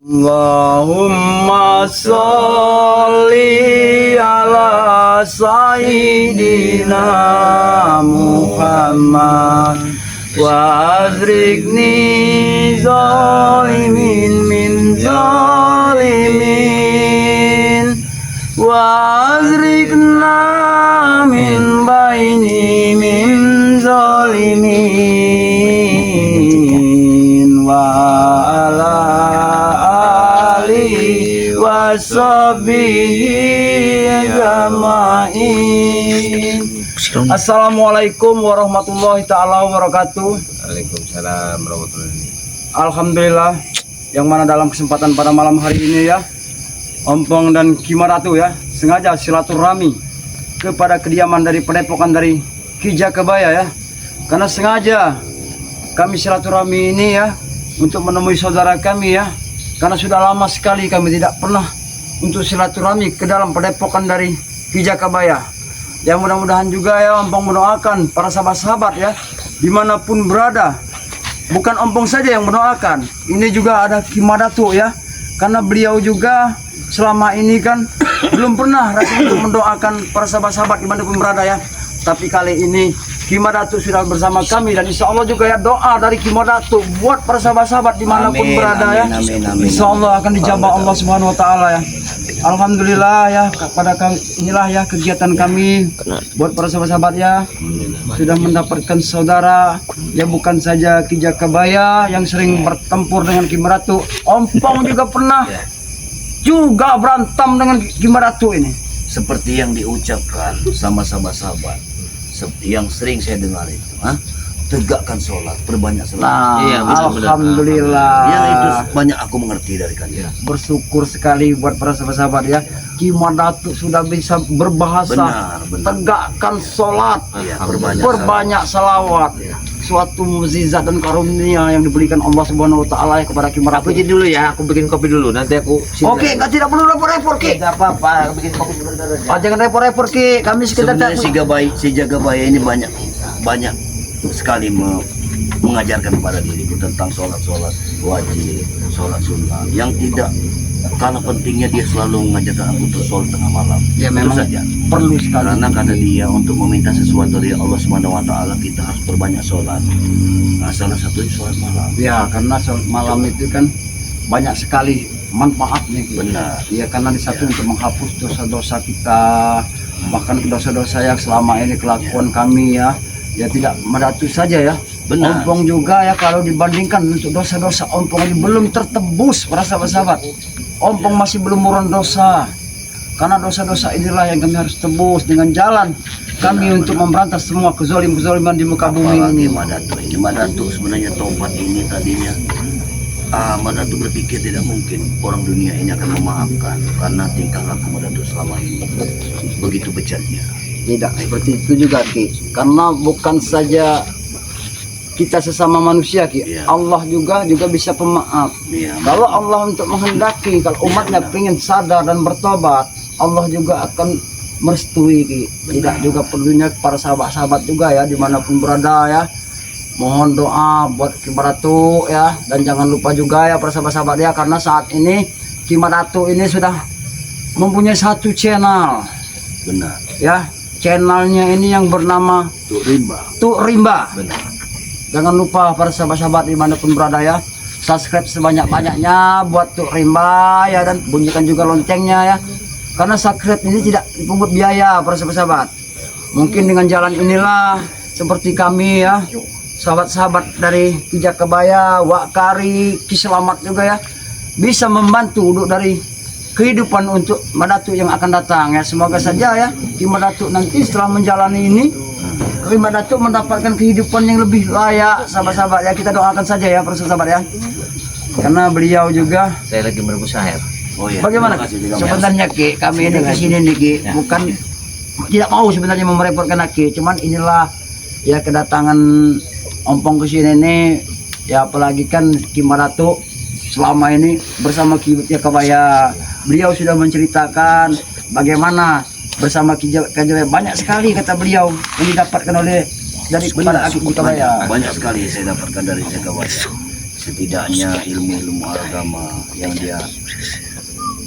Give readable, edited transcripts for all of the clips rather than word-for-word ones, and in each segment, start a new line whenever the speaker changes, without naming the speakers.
Allahumma sholli ala sayyidina Muhammad wa azrikni zalimin min zalimin wa azrikna min baini min zalimin wa ala wasabihi jamain. Assalamualaikum warahmatullahi ta'ala wabarakatuh.
Waalaikumsalam warahmatullahi wabarakatuh.
Alhamdulillah, yang mana dalam kesempatan pada malam hari ini ya, Ompong dan Kimaratu ya sengaja silaturahmi kepada kediaman dari Padepokan dari Ki Jakabaya ya, karena sengaja kami silaturahmi ini ya untuk menemui saudara kami ya, karena sudah lama sekali kami tidak pernah untuk silaturahmi ke dalam Padepokan dari Ki Jakabaya. Yang mudah-mudahan juga ya Ompong mendoakan para sahabat-sahabat ya dimanapun berada. Bukan Ompong saja yang mendoakan, ini juga ada Kimaratu ya, karena beliau juga selama ini kan belum pernah rasanya untuk mendoakan para sahabat-sahabat dimanapun berada ya. Tapi kali ini Kimaratu sudah bersama kami, dan insya Allah juga ya doa dari Kimaratu buat para sahabat-sahabat dimanapun berada ya. Insya Allah akan dijabah Allah Subhanahu Wa Taala ya. Alhamdulillah ya, pada kami inilah ya kegiatan kami buat para sahabat-sahabat ya, sudah mendapatkan saudara ya, bukan saja Ki Jakabaya yang sering bertempur dengan Kimaratu. Ompong juga pernah juga berantem dengan Kimaratu ini.
Seperti yang diucapkan sama sahabat-sahabat yang sering saya dengar itu, tegakkan sholat, perbanyak sholat.
Nah, iya, alhamdulillah.
Yang itu banyak aku mengerti dari kalian.
Bersyukur sekali buat para sahabat-sahabat ya. Kimaratu sudah bisa berbahasa.
Benar.
Tegakkan sholat,
Ya,
perbanyak salawat. Ya. Suatu mukjizat dan karunia yang diberikan Allah Subhanahu Wa Taala ya kepada Kimaratu.
Aku jadi dulu ya, aku bikin kopi dulu. Nanti aku.
Oke, nggak tidak perlu repot-repot Ki.
Tidak apa-apa, aku bikin kopi sebentar.
Jangan repot-repot Ki. Kami sekitar
Sebenarnya si Jakabaya ini banyak sekali mengajarkan kepada diriku tentang sholat wajib, sholat sunnah yang tidak kalah pentingnya. Dia selalu mengajarkan aku untuk sholat tengah malam.
Ya
itu
memang
saja.
Perlu sekali.
Karena kata dia untuk meminta sesuatu dari Allah Subhanahu Wa Taala kita harus berbanyak sholat. Nah, salah satunya sholat malam.
Ya, karena sholat malam itu kan banyak sekali manfaatnya.
Benar.
Ya, karena di satu untuk menghapus dosa-dosa kita, bahkan dosa-dosa yang selama ini kelakuan kami ya tidak Maratu saja ya.
Benar.
Ompong juga ya, kalau dibandingkan untuk dosa-dosa Ompong ini belum tertebus para sahabat-sahabat. Ompong masih belum murun dosa. Karena dosa-dosa inilah yang kami harus tebus dengan jalan kami untuk memberantas semua kezaliman di muka bumi ini.
Madatu sebenarnya taubat ini tadinya Madatu berpikir tidak mungkin orang dunia ini akan memaafkan karena tingkah laku Madatu selama ini begitu bejatnya.
Tidak seperti itu juga Ki, karena bukan saja kita sesama manusia Ki,
Ya.
Allah juga bisa pemaaf.
Ya.
Kalau Allah untuk menghendaki kalau umatnya ingin sadar dan bertobat, Allah juga akan merestui Ki. Tidak juga perlunya para sahabat-sahabat juga ya dimanapun berada ya, mohon doa buat Kimaratu ya, dan jangan lupa juga ya para sahabat-sahabat ya, karena saat ini Kimaratu ini sudah mempunyai satu channel.
Benar.
Ya, channelnya ini yang bernama Tuk Rimba.
Benar.
Jangan lupa para sahabat-sahabat dimanapun berada ya, subscribe sebanyak-banyaknya buat Tuk Rimba ya, dan bunyikan juga loncengnya ya, karena subscribe ini tidak dipungut biaya para sahabat-sahabat. Mungkin dengan jalan inilah seperti kami ya, sahabat-sahabat dari Ki Jakabaya, Wakari, Ki Selamat juga ya, bisa membantu untuk dari kehidupan untuk Madatu yang akan datang ya. Semoga saja ya Ki Madatu nanti setelah menjalani ini, Ki Madatu mendapatkan kehidupan yang lebih layak sahabat-sahabat ya. Kita doakan saja ya para sahabat ya, karena beliau juga.
Saya lagi merebus air.
Oh ya.
Bagaimana sebenarnya Ki, kami ini kesini nih Ki, bukan tidak mau sebenarnya merepotkan Ki, cuman inilah ya kedatangan Ompong ke sini nih ya, apalagi kan Ki Madatu selama ini bersama Ki Jakabaya. Beliau sudah menceritakan bagaimana bersama Ki Jakabaya, banyak sekali kata beliau yang didapatkan oleh dari kepada Ki Jakabaya.
Banyak sekali saya dapatkan dari Jakabaya. setidaknya ilmu-ilmu agama yang dia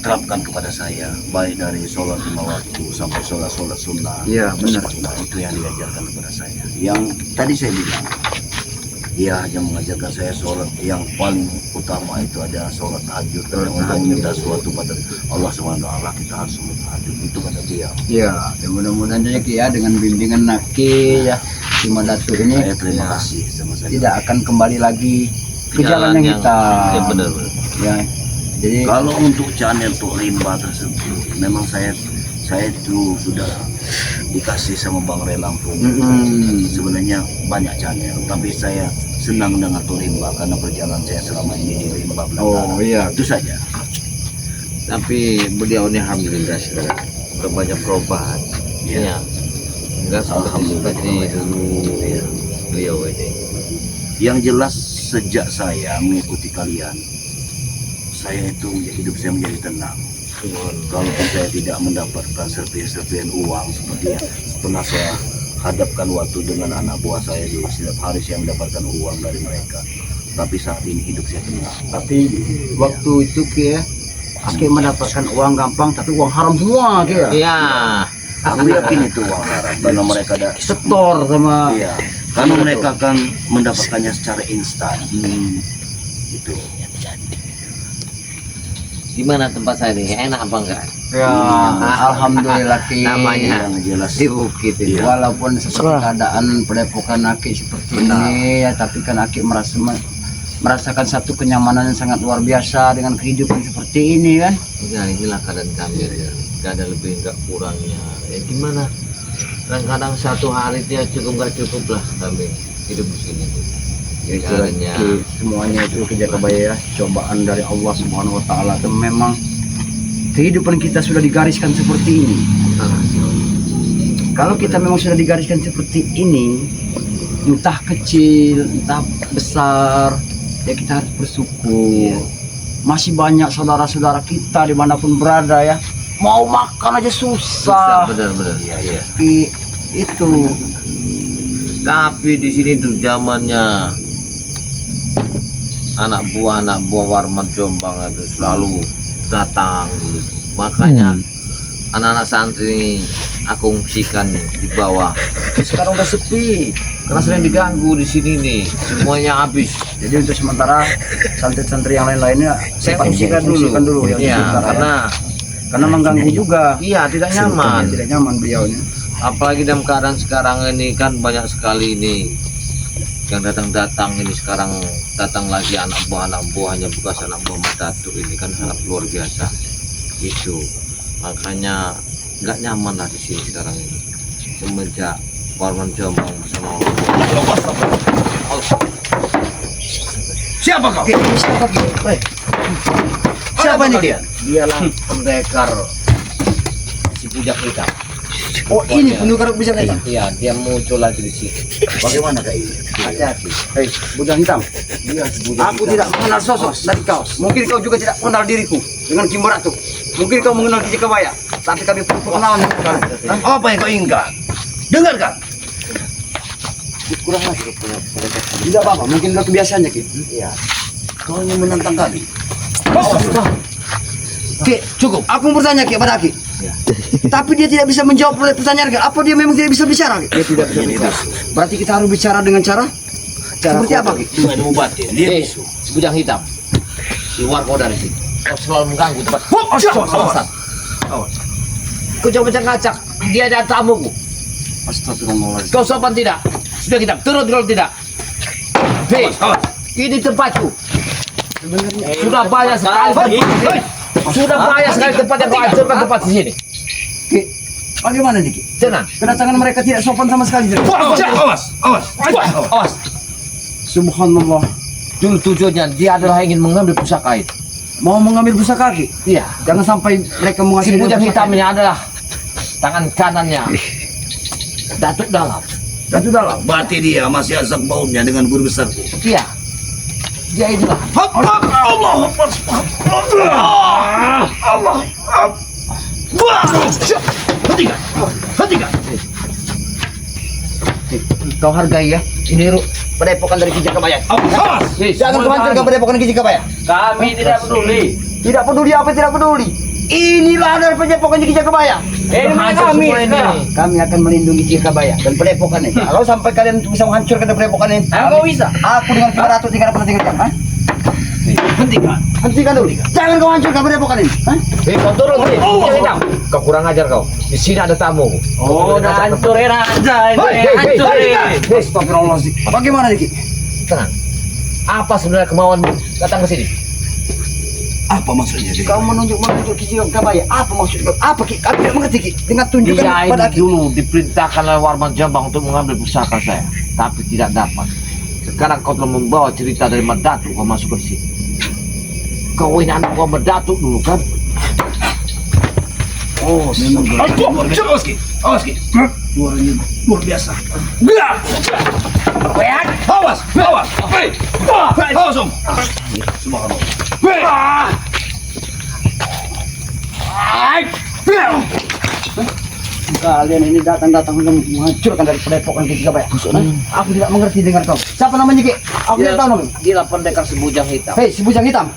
terapkan kepada saya, baik dari sholat 5 waktu sampai sholat sunnah.
Iya, benar.
Nah, itu yang diajarkan kepada saya. Yang tadi saya bilang, dia hanya mengajarkan saya sholat yang paling utama itu ada sholat tahajud. Dan untuk meminta sesuatu pada Allah SWT kita harus sholat tahajud. Itu kata dia.
Ya, mudah-mudahan saja Ki ya dengan bimbingan Naki ya Cima Datuk ini
Saya terima kasih sama saya.
tidak akan kembali lagi ke jalan yang hitam.
Ya benar.
Ya, jadi
Kalau untuk channel Tok Rimba tersebut, memang saya itu sudah dikasih sama Bang Ray Lampung. Sebenarnya banyak channel, tapi saya senang dengan Tok Rimba karena perjalanan saya selama ini di Rimba Belantara.
oh iya,
Itu saja.
Tapi beliau ini alhamdulillah sekarang udah banyak perubahan.
Iya.
Ya. Enggak seperti dulu beliau ini.
Yang jelas sejak saya mengikuti kalian, saya itu hidup saya menjadi tenang. Kalaupun saya tidak mendapatkan serpihan-serpihan uang seperti yang pernah saya hadapkan waktu dengan anak buah saya di setiap hari saya mendapatkan uang dari mereka. Tapi saat ini hidup saya tenang.
tapi waktu itu Ki ya Aki mendapatkan uang gampang tapi uang haram semua Ki ya.
Iya.
Aku yakin itu uang haram karena mereka ada
Setor sama
iya, karena mereka akan mendapatkannya secara instan. Itu.
Gimana tempat saya ini? Enak apa enggak?
ya alhamdulillah Ki.
Namanya
Yang jelas
di bukit ini.
Walaupun seperti keadaan Padepokan Aki seperti ini ya, tapi kan Aki merasakan satu kenyamanan yang sangat luar biasa dengan kehidupan seperti ini kan.
Ya inilah keadaan kami ya. Gak ada lebih gak kurangnya. Ya gimana? Kadang-kadang satu hari dia cukup gak cukup lah kami hidup di sini.
Ya, itulah, Ki, semuanya itu kerja kebaya ya, cobaan dari Allah Subhanahu Wa Taala. Itu memang kehidupan kita sudah digariskan seperti ini. Kalau kita memang sudah digariskan seperti ini, entah kecil, entah besar, ya kita harus bersyukur. Masih banyak saudara-saudara kita dimanapun berada ya, mau makan aja susah.
Benar-benar. Iya.
Itu
Tapi di sini tuh zamannya anak buah Warman Jombang itu selalu datang dulu. Makanya anak-anak santri ini aku ungsikan di bawah. Sekarang udah sepi karena sering diganggu di sini nih. Semuanya habis.
jadi untuk sementara santri-santri yang lain-lainnya
Saya
sempat
ungsikan dulu.
yang
Iya,
sementara,
karena
mengganggu juga.
iya tidak nyaman.
Tidak nyaman beliau ini.
Apalagi dalam keadaan sekarang ini kan banyak sekali ini yang datang ini sekarang datang lagi anak buahnya bekas anak buah Datuk ini kan sangat luar biasa itu, makanya nggak nyaman lah di sini sekarang ini semenjak Warman Jombang bersama
Siapa kau?
Siapa ini dia?
dialah pendekar si bujang kita.
Oh ini pendukar bisa kita.
Iya, dia muncul lagi di sini.
Bagaimana kak ini?
Hati-hati.
Hei, bujang hitam.
Dia si bujang
Aku
hitam.
tidak mengenal sosok dari kau. Mungkin kau juga tidak mengenal diriku dengan Kimberatu. Mungkin kau mengenal Kijang Kebaya, tapi kami perlu perkenalan.
Apa yang kau inginkan? Dengarkan.
Kurang lagi. Tidak apa-apa, mungkin udah kebiasaannya Ki.
Iya.
Kau ingin menantang kami?
Ki, cukup. Aku bertanya Ki pada Ki.
Ya.
Tapi dia tidak bisa menjawab pertanyaan Ki. Apa dia memang tidak bisa bicara Ki? Dia tidak bisa bicara. Berarti kita harus bicara dengan cara seperti apa Ki?
Dengan ilmu batin. Dia bisu.
Si bujang hitam. Keluar kau dari sini. Kau selalu mengganggu tempat.
Awas.
Kau jangan ngacak. Dia ada tamuku.
Astagfirullahaladzim.
Kau sopan tidak? Sudah kita turun kalau tidak. Hei, ini tempatku. Sudah banyak sekali. Sudah banyak sekali tempat yang kau hancurkan tempat di sini.
Ki, bagaimana nih Ki?
Tenang.
Kedatangan mereka tidak sopan sama sekali.
Awas.
Subhanallah.
Dulu tujuannya dia adalah ingin mengambil pusaka itu.
Mau mengambil pusaka Ki?
Iya.
Jangan sampai mereka
Si
menghasilkan
bujang
pusaka.
hitam ini adalah tangan kanannya Datuk Dalam.
Datuk Dalam.
Berarti dia masih azab baunya dengan guru besarku.
Iya. Dia itulah.
Allah.
Kau hargai ya. Ini
padepokan dari Kijakabayan.
Awas.
Jangan kau hancurkan padepokan Kijakabayan.
Kami tidak peduli.
Tidak peduli apa tidak peduli. Inilah dari padepokan Kijakabayan.
Ini kami sekarang.
Kami akan melindungi Kijakabayan dan padepokan ini. Kalau sampai kalian bisa menghancurkan padepokan ini,
Kau bisa.
aku dengan Kimaratu tidak pernah tinggal diam.
Hentikan.
Hentikan dulu. Jangan kau hancurkan padepokan ini.
Kau turun sini. Bujang hitam. Kau kurang ajar kau. Di sini ada tamu. Oh, udah hancurin aja ini. Hancurin.
Astagfirullahaladzim.
Bagaimana Diki?
Tenang. Apa sebenarnya kemauanmu datang ke sini?
Apa maksudnya dia?
Kau menunjuk Kijakabayan. Apa maksudnya? Apa Ki? Aku tidak mengerti Ki. Dengan tunjukkan
Dia
pada
ini dulu diperintahkan oleh Warman Jombang untuk mengambil pusaka saya, tapi tidak dapat. Sekarang kau telah membawa cerita dari Merdatu, kau masuk ke sini. Kau ini anak gua Merdatu dulu kan?
Oh, awas Ki. Awas Ki. Suaranya luar biasa. Awas. Awas. Awas Om. Subhanallah.
Kalian ini datang-datang untuk menghancurkan dari padepokan Kijakabayan. Aku tidak mengerti dengar kau. Siapa namanya Ki? Aku tidak tahu namanya.
Dia pendekar sebujang hitam.
Hei, si bujang hitam.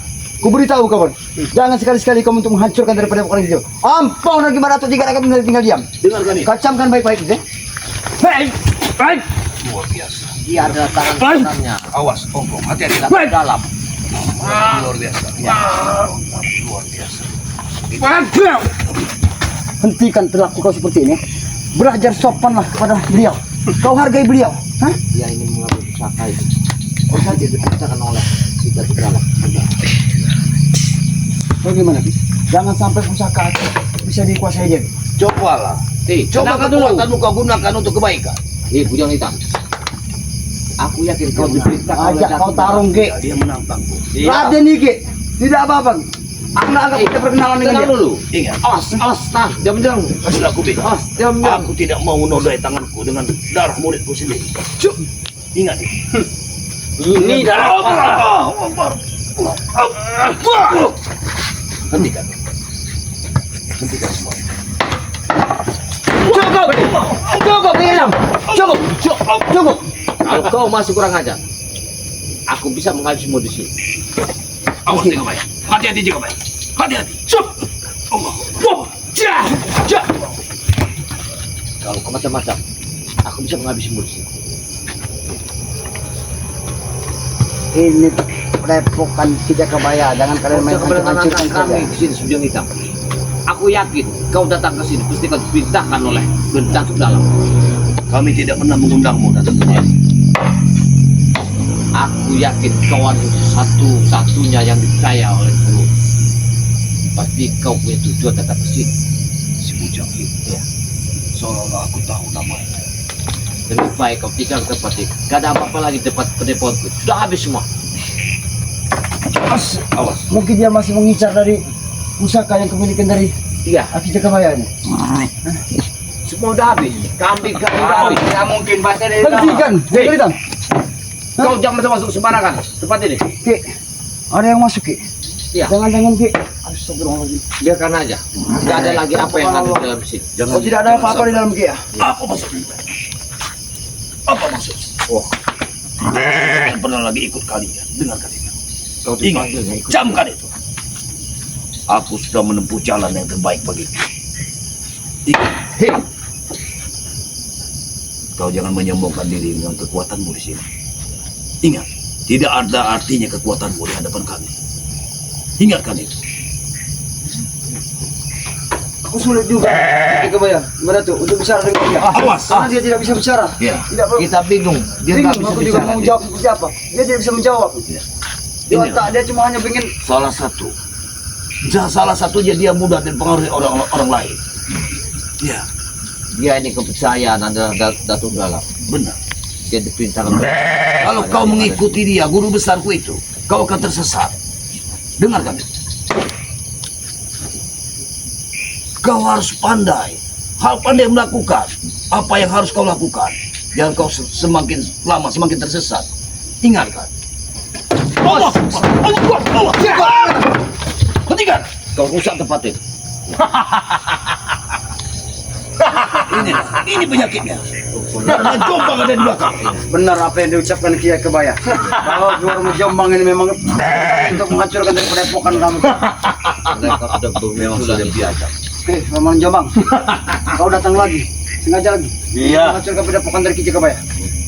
Ku beritahu kawan. Jangan sekali-sekali kamu untuk menghancurkan dari padepokan itu. Ampun lagi Kimaratu jika akan tinggal diam.
Dengarkan ini.
Kacamkan baik-baik ya. Hei, baik.
Luar biasa.
Dia adalah tangan kanannya.
Awas, Om. Hati-hati.
Tidak dalam.
Luar biasa. Luar biasa.
Hentikan perilaku kau seperti ini. Belajar sopanlah kepada beliau. Kau hargai beliau. Hah?
Dia ingin mengambil pusaka itu. Oh, saja diperintahkan oleh kita di dalam.
Bagaimana Ki? Jangan sampai pusaka itu bisa dikuasai dia.
Cobalah.
Coba
Coba dulu.
kekuatanmu kau gunakan untuk kebaikan.
Bujang hitam. Aku yakin kau diperintahkan oleh
Ajak kau
Datuk
tarung Ki.
Dia menantangku.
Raden Ki. Tidak apa-apa. Aku nggak anggap kita perkenalan dengan
Tenang
dia.
dulu.
Ingat,
Awas, nah, dia menyerang.
sudah aku bilang.
Dia menyerang.
Aku tidak mau menodai tanganku dengan darah muridku sendiri. Cuk. Ingat.
Ini darah.
Hentikan. Hentikan semua.
Cukup Ilham. Cukup.
Kalau kau masih kurang ajar, aku bisa menghabisimu di sini.
Awas Kijakabayan. Hati-hati Kijakabayan. Hati-hati. Cuk. Allah.
Kalau kau macam-macam, aku bisa menghabisimu di sini.
Ini padepokan Kijakabayan. Jangan kalian main
Kau keberatan
hancur-hancurkan
kami
saja.
di sini sebujang hitam. Aku yakin kau datang ke sini pasti kau diperintahkan oleh Datuk Dalam.
Kami tidak pernah mengundangmu datang ke sini.
Aku yakin kau adalah satu-satunya yang dipercaya oleh guru. Pasti kau punya tujuan datang ke sini.
Si bujang itu.
Ya.
Seolah-olah aku tahu namanya.
Lebih baik kau tinggal ke tempat ini. Gak ada apa-apa lagi di tempat padepokanku. Sudah habis semua.
Awas.
Mungkin dia masih mengincar dari pusaka yang kemilikan dari
Iya,
Kijakabayan.
semua udah habis. Kambing udah habis.
Tidak mungkin pasti dia.
Hentikan. Jangan hitam.
Kau jangan masuk sembarangan tempat ini.
Ki, ada yang masuk Ki.
Iya.
Jangan Ki. Astagfirullahaladzim.
Biarkan aja. Gak ada lagi apa yang ada di dalam sini.
Oh, tidak ada apa-apa di dalam Ki ya?
Apa maksudnya? Apa maksudnya?
Oh,
Tidak pernah lagi ikut kalian. Dengarkan itu.
kau
Ingat,
dipanggilnya ikut.
camkan itu. Aku sudah menempuh jalan yang terbaik bagiku. Ingat,
Hei,
kau jangan menyombongkan diri dengan kekuatanmu di sini. Ingat, tidak ada artinya kekuatanmu di hadapan kami. Ingatkan itu.
Aku sulit juga. Kijakabayan. Gimana tuh untuk bicara dengan dia?
Awas.
Karena dia tidak bisa bicara.
Ya.
Tidak perlu.
kita bingung. Dia nggak bisa
Aku juga
bicara.
mau jawab seperti apa. Dia tidak bisa menjawab.
Ya.
Di
Ini
otak dia cuma hanya pengen
salah satunya dia mudah dipengaruhi orang lain. Ya,
Dia ini kepercayaan adalah Datuk Dalam.
benar.
Dia diperintahkan.
Kalau kau mengikuti dia, guru besarku itu, kau akan tersesat. Dengarkan itu. Kau harus pandai. Pandai melakukan apa yang harus kau lakukan. Jangan kau semakin lama semakin tersesat. Ingatkan. Allah! Allah! Allah! Hentikan!
Kau rusak tempat ini.
Ini penyakitnya. Karena Jombang ada di belakang.
Benar apa yang diucapkan Kiai Kebaya. Bahwa Gubernur Jombang ini memang untuk menghancurkan dari padepokan kamu.
Mereka sudah
Memang
bermunculan.
sudah biasa.
Oke, memang Jombang. Kau datang lagi, sengaja lagi.
Iya.
Menghancurkan padepokan dari Kiai Kebaya.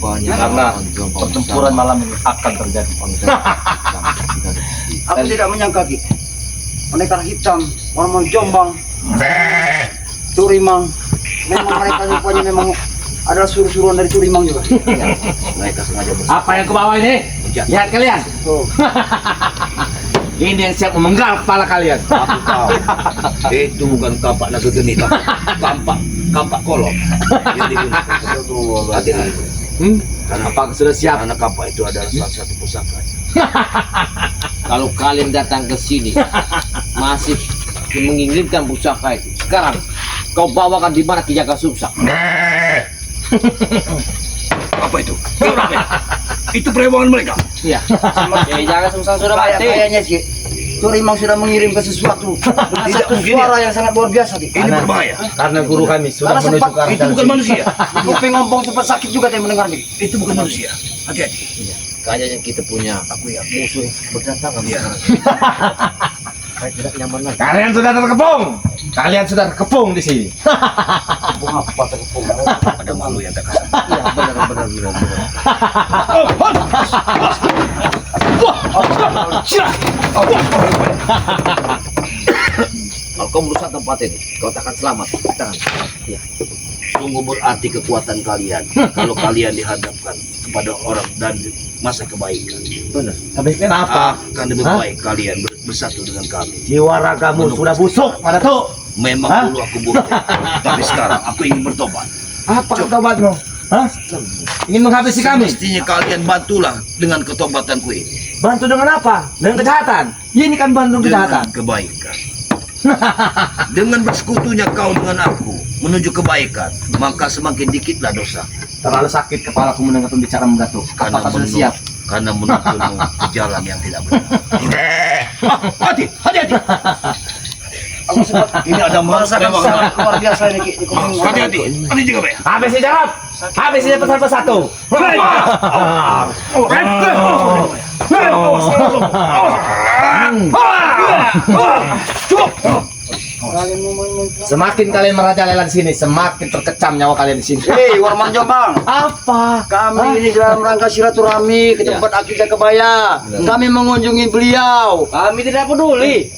Rupanya
Karena
orang Jombang
pertempuran malam ini akan terjadi.
Aku tidak menyangka Ki. Pendekar hitam, orang Jombang, Turimang. Memang mereka rupanya memang adalah suruh-suruhan dari Turimang juga.
Mereka sengaja bersama.
Apa yang ke bawah ini? Lihat kalian.
Tuh.
Ini yang siap memenggal kepala kalian.
Aku tahu. Itu bukan kapak naga geni, tapi kapak kolom. Yang digunakan. Hati-hati. Karena
Apa sudah siap?
Karena kapak itu adalah salah satu pusaka.
Kalau kalian datang ke sini masih menginginkan pusaka itu, sekarang kau bawakan di mana Ki Jaka Sumsang?
Apa itu? Itu perewangan mereka.
Iya. Ki Jaka Sumsang sudah mati.
Kayaknya Ki. Turimang sudah mengirimkan sesuatu. Dengan
Tidak
satu
mungkin,
suara yang sangat luar biasa Ki.
Ini berbahaya.
Karena guru kami sudah
Karena
menuju
sempat-
ke arah
Itu bukan manusia.
Kuping ngompong sempat sakit juga tadi mendengarnya.
Itu bukan manusia. Hati-hati.
Kayaknya kita punya
Aku yang
musuh berdatangan.
Iya.
Saya tidak nyaman lagi.
Kalian sudah terkepung. Kalian sudah terkepung di sini.
Apa terkepung?
ada malu yang tak kasar.
Iya, benar. Kalau kau merusak tempat ini, kau tak akan selamat. Jangan. Iya.
Sungguh berarti kekuatan kalian. Kalau kalian dihadapkan kepada orang dan masa kebaikan.
Benar.
Tapi kenapa?
Akan lebih baik kalian bersatu dengan kami.
Jiwa ragamu sudah busuk pada tuh.
Memang
Hah?
dulu aku bodoh, tapi sekarang aku ingin bertobat.
Apa ketobatmu? Hah? Ingin menghabisi kami?
Mestinya kalian bantulah dengan ketobatanku ini.
Bantu dengan apa? Dengan kejahatan. Ini kan bantu
Dengan
kejahatan.
kebaikan. Dengan bersekutunya kau dengan aku menuju kebaikan, maka semakin dikitlah dosa.
Terlalu sakit kepalaku mendengar pembicaraan Datuk. Apakah sudah siap?
Karena menuntunmu ke jalan yang tidak benar.
Hati-hati.
Aku sempat
Ini ada
merasakan
memang
sangat luar biasa ini Ki. Di kuping ngompong.
Hati-hati. Hati juga, Pak.
Habis jawab. Habis ini pesan persatu. Semakin kalian merajalela di sini, semakin terkecam nyawa kalian di sini.
Hei, Warman Jombang.
Apa?
Kami ini dalam rangka silaturahmi ke tempat Akidah Kebaya. Kami mengunjungi beliau.
Kami tidak peduli.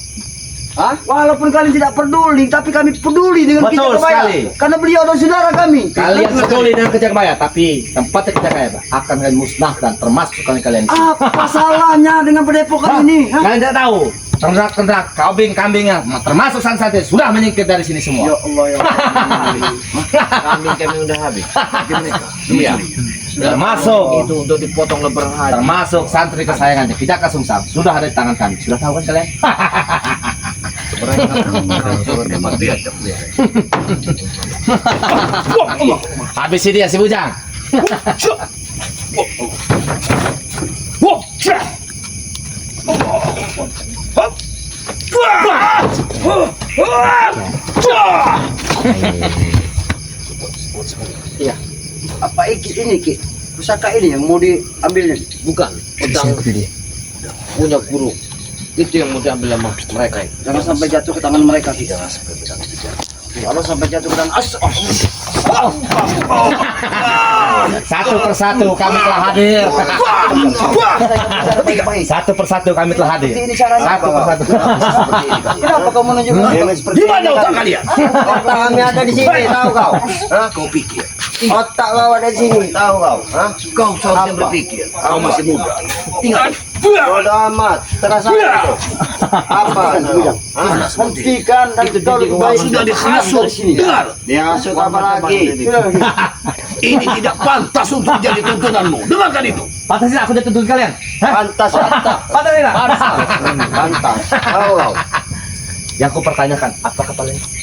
Hah? Walaupun kalian tidak peduli, tapi kami peduli dengan
Betul
Kijang Kebaya.
sekali.
Karena beliau adalah saudara kami.
Kalian peduli dengan Kejakmaya, tapi tempatnya Kejakmaya akan kalian musnahkan, termasuk kalian.
Apa salahnya dengan padepokan ini? Hah?
Kalian tidak tahu, ternak-ternak, kambing-kambingnya, termasuk santet sudah menyingkir dari sini
Ya
semua.
Allah ya Allah.
Kami udah habis.
Iya. Termasuk
Itu untuk dipotong lebaran haji.
termasuk santri kesayangannya Kijaka Sumsang sudah ada di tangan kami. Sudah tahu kan kalian?
Memang biasa.
Habis ini ya si Bujang.
Iya. Apa ini Ki? Pusaka ini yang mau diambilnya?
Bukan. Pedang punya guru. Itu yang mau diambil sama mereka itu.
Jangan sampai jatuh ke tangan mereka Ki. Jangan sampai kalau sampai jatuh ke tangan
Satu persatu kami telah hadir. Satu persatu kami telah hadir.
Ini caranya
Satu
apa?
persatu.
Kenapa kau menunjukkan seperti
Di mana
ini
otak
tadi?
kalian?
Otak kami ada di sini, tahu kau? Hah?
Kau pikir,
Otak kau ada di sini, tahu kau? Hah?
kau seharusnya berpikir, kau masih muda. Ingat,
Bodoh amat, terasa itu. Apa?
mana seperti
Hentikan dan kau lebih baik
sudah
dari
dihasut.
sini.
Dengar,
Dihasut apa lagi?
ini tidak pantas untuk menjadi tuntunanmu. Dengarkan itu.
Pantasin aku udah tuntun kalian. Hah?
Pantas, pantas.
Pantasin lah.
Pantas. Tahu kau?
Yang ku pertanyakan, apakah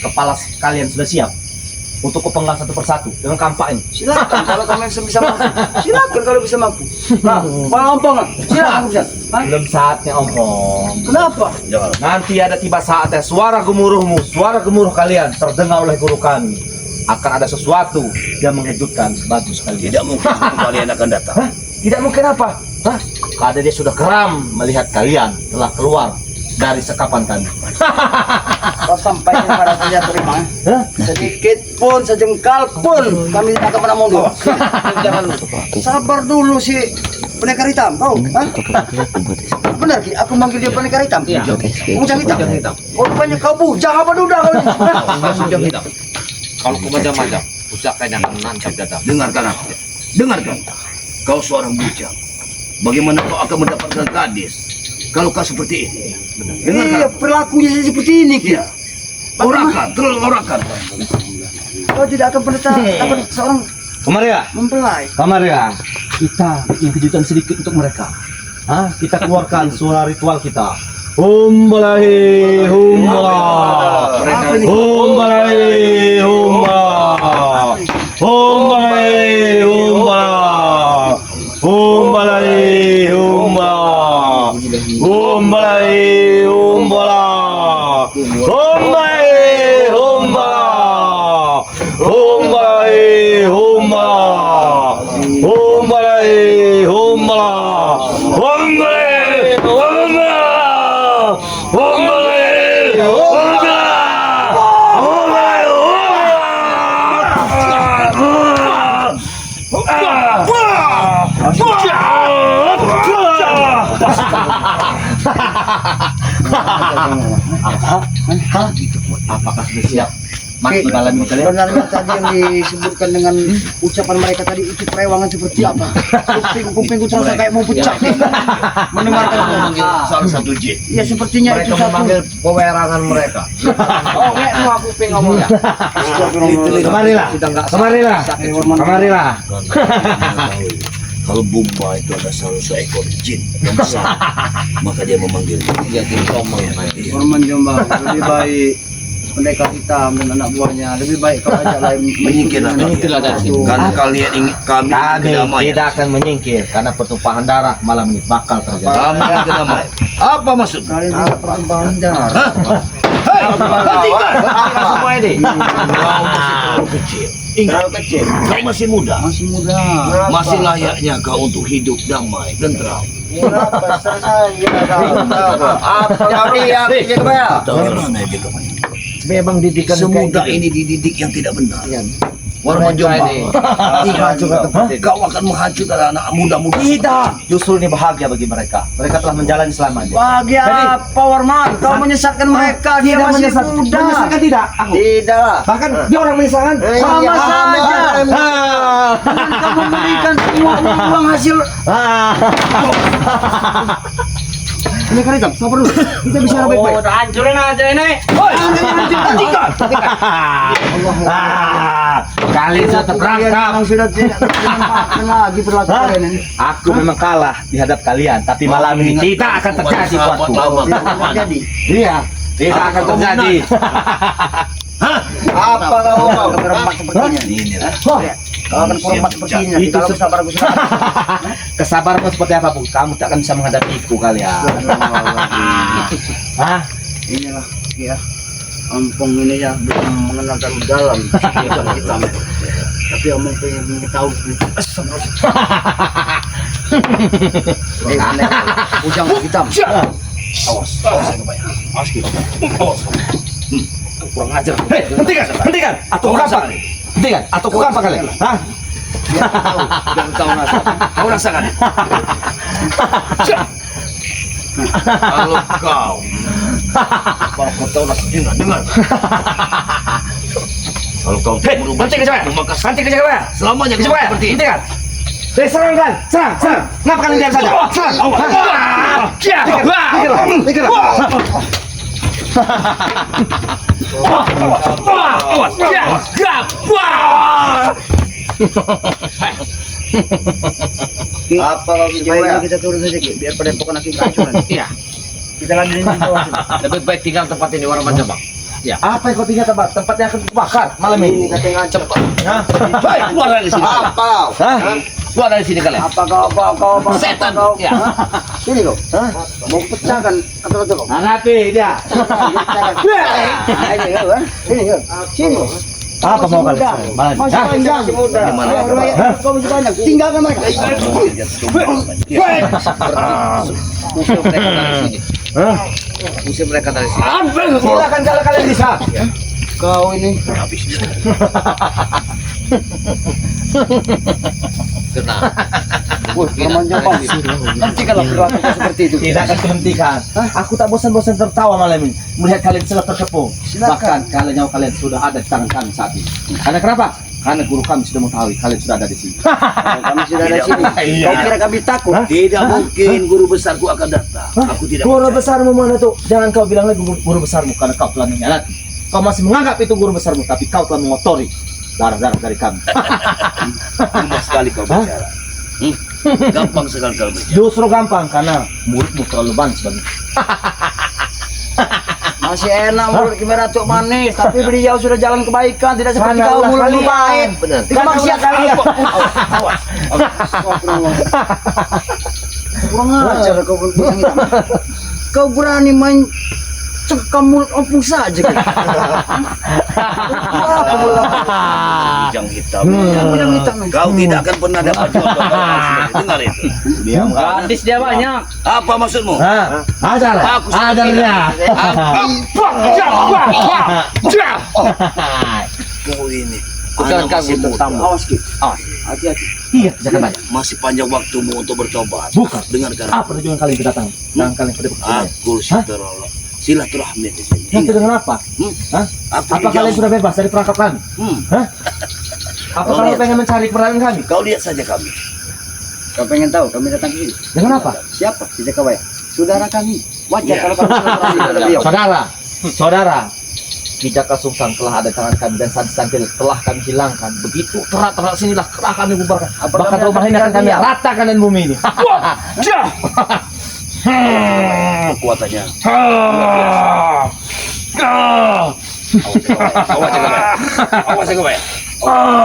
kepala kalian sudah siap untuk kupenggal satu persatu dengan kampak ini?
Silakan kalau kamu bisa mampu. Silakan kalau bisa mampu. Nah, mampu nggak? Silakan bisa. Hah?
Belum saatnya ompong.
Kenapa?
Nanti ada tiba saatnya suara gemuruhmu, suara gemuruh kalian terdengar oleh guru kami. akan ada sesuatu yang mengejutkan bagi sekalian.
Tidak mungkin kalian akan datang.
Hah? Tidak mungkin apa? Hah? Karena dia sudah geram melihat kalian telah keluar dari sekapan kami.
Kau sampaikan pada saya terima.
Hah?
Sedikit pun, sejengkal pun kami tidak akan pernah mundur. Jangan sabar dulu si pendekar hitam. Kau, hah? Benar Ki, aku manggil dia pendekar hitam.
Iya.
Bujang hitam.
Bujang hitam.
Oh rupanya kau bujang apa duda kau ini?
Bujang hitam. Kalau kau macam-macam, usahakan jangan nanti datang.
Dengarkan aku. Dengarkan. Kau seorang bujang. Bagaimana kau akan mendapatkan gadis kalau kau seperti ini?
Iya, perilakunya seperti ini Ki.
Iya. Orakan, terlalu orakan.
Kau tidak akan pernah dapat seorang
Kemari ya?
mempelai.
Kemari ya? Kita bikin kejutan sedikit untuk mereka. Hah? Kita keluarkan suara ritual kita. Humbalahi humbala. Humbalahi humbala. Humbalahi humbala. Humbalahi humbala. Humbalahi humbala. Humbalahi humbala. Humbalahi humbala. Humbalahi humbala. Humbalahi humbala. Humbalahi Apakah sudah siap mati malam ini kalian?
Sebenarnya tadi yang disebutkan dengan ucapan mereka tadi itu perewangan seperti apa? Kupingku terasa kayak mau pecah. Mendengarkan
Memanggil salah satu jin.
ya sepertinya itu
Mereka
satu.
memanggil pewerangan mereka.
Oh, kayak mau kuping ngomongnya.
Kemarilah, kemarilah, kemarilah.
Kalau Bumba itu ada salah seekor jin yang besar, maka dia memanggil.
Dia ngomong.
Korban Jombang lebih baik pendekar hitam dan anak buahnya lebih baik kau ajak lain
Menyingkirlah kalian.
Menyingkirlah dari sini.
Karena kalian ingin kami ingin
Kami
kedamaian.
tidak akan menyingkir karena pertumpahan darah malam ini bakal terjadi.
Kami ingin kedamaian. Apa maksud?
kalian tidak pertumpahan darah.
Hei, hentikan!
Semua ini.
Kau masih terlalu kecil. Ingat, kau masih muda.
Masih muda.
Masih layaknya kau untuk hidup damai, tentram.
Apa kami yang
Bagaimana dia kemarin?
Memang didikan
Semudah ini dididik yang tidak benar. Warman
Mereka ini
Jombang.
juga tempat
Kau akan menghancurkan anak muda-muda.
Tidak, justru ini bahagia bagi mereka. Mereka telah menjalani selamanya.
bahagia apa Warman? Kau menyesatkan mereka, dia masih muda.
Menyesatkan tidak? Aku.
Tidak.
Bahkan dia orang menyesatkan.
Sama saja.
Ah.
Dengan kamu memberikan semua uang hasil.
Ah.
Ini kan hitam, sabar dulu. Kita bicara baik-baik.
hancurin aja ini.
Ah. Kali sudah terperangkap.
Memang sudah tidak termaafkan lagi perilaku
Hah?
kalian ini.
Aku memang kalah di hadap kalian, tapi malam ini tidak akan terjadi buatku.
Tidak akan terjadi.
Iya, tidak akan terjadi.
Apa kau mau berempat sepertinya?
Ini lah.
Kau akan berempat sepertinya.
Itu
Kalau sabar aku sudah.
Kesabaranmu seperti apa, Bu? Kamu tak akan bisa menghadapiku kalian. Hah?
Inilah ya. Kampung ini ya belum mengenalkan dalam kehidupan kita. Tapi omong pengen tahu. Aneh. Ujang hitam.
Awas, awas itu banyak. Awas kita. Awas.
Kurang ajar. Hei, hentikan, hentikan. Atau kau apa? Hentikan, atau kau apa kalian? Hah?
Biar tahu rasa.
Kau rasakan. Kalau kau tahu rasa, dengar. Kalau kau berubah,
Henti kejauhan.
maka
Henti kejauhan.
selamanya kau
Kejauhan.
seperti ini.
Hentikan. Hei, serang kan? Serang, serang. Kenapa kalian diam saja? Serang.
Apa kau sebaiknya kita turun saja Ki, biar padepokan Aki kehancuran.
Iya.
Kita lanjutin di bawah sini.
Lebih baik tinggal tempat ini orang macam bang. Ya.
Apa yang kau tinggal tempat? Tempat yang akan kubakar malam ini.
Kita tinggal cepat.
Hah?
Hei, keluar dari sini.
Apa?
Hah?
Keluar dari sini kalian.
Apa kau?
Setan.
Kau?
Ya.
Sini kau. Mau pecahkan atau kau?
Hadapi dia.
Ini kau. Sini kau.
Apa mau kalian? Malam.
Masih
Hah?
panjang.
Gimana?
Kau masih banyak. Tinggalkan mereka.
Usir mereka dari sini.
Hah?
Usir mereka dari sini.
Silakan kalau kalian bisa.
Kau ini
Tenang.
wah, Roman Jepang. Hentikanlah perilaku seperti itu.
Tidak akan kuhentikan. Aku tak bosan-bosan tertawa malam ini melihat kalian selalu terkepung. Bahkan kalian nyawa kalian sudah ada di tangan kami saat ini. Karena kenapa? Karena guru kami sudah mengetahui kalian sudah ada di sini.
Kami sudah ada di sini.
Iya.
Kau kira kami takut?
Tidak mungkin guru besarku akan datang. Aku tidak
Guru
percaya.
besarmu mana tuh? Jangan kau bilang lagi guru besarmu karena kau telah mengkhianati. Kau masih menganggap itu guru besarmu, tapi kau telah mengotori darah-darah dari kami.
Mudah sekali kau bicara. Gampang sekali kau bicara.
Justru gampang karena muridmu terlalu manis bagi.
Masih enak mulut Kimeratuk manis, tapi beliau sudah jalan kebaikan, tidak seperti
Karena
kau
ulah
mulut
kalian.
pahit.
Benar.
Tidak maksiat kalian. Kurang ajar kau berbicara. Kau berani main cekam mulut opung saja. Apa mulut
Ujang hitam.
yang hitam?
Kau tidak akan pernah dapat jodoh. Dengar itu.
Gadis dia banyak.
Apa maksudmu?
Hah? Ajar,
Aku sudah
ajarnya.
Kau ini.
Bukan
Anak masih
kamu
muda.
Awas Ki. Hati-hati.
Iya, jangan banyak.
Masih panjang waktumu untuk bertobat.
Bukan.
Dengarkan.
Apa tujuan kalian kedatangan? Jangan kalian pada percaya.
Aku silaturahmi di sini.
Nanti dengan apa? Hah?
Aku
Apa
dijauh.
kalian sudah bebas dari perangkap kami? Hah? Apa
Oh,
kalian
lihat.
pengen mencari keberadaan kami?
Kau lihat saja kami.
Kau pengen tahu kami datang ke sini?
Dengan apa?
Siapa? Tidak kau ya? Saudara kami. Wajar
Iya.
kalau kami silaturahmi kepada beliau.
Saudara, Kijaka Sungsang telah ada di tangan kami dan Santil telah kami hilangkan. Begitu terak-terak sinilah telah kami bubarkan.
Apa
Bahkan
kami
rumah ini
akan
akan kami
lihat?
ratakan dan bumi ini.
Kekuatannya. Awas jaga baik. Awas jaga baik. Awas.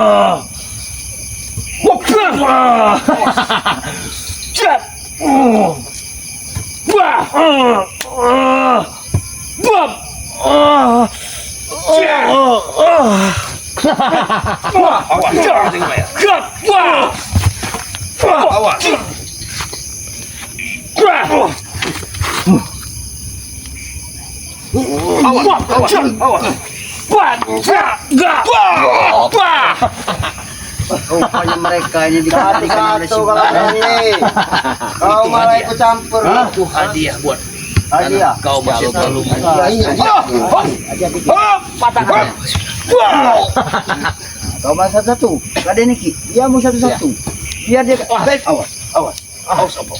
Rupanya mereka ini dikatakan oleh si
Kau malah ikut
campur.
Itu hadiah buat
Hadiah.
kau masih terlalu
Patahkan.
Kau malah satu-satu. Kade Niki, dia mau satu-satu. Biar dia
awas. Awas apa?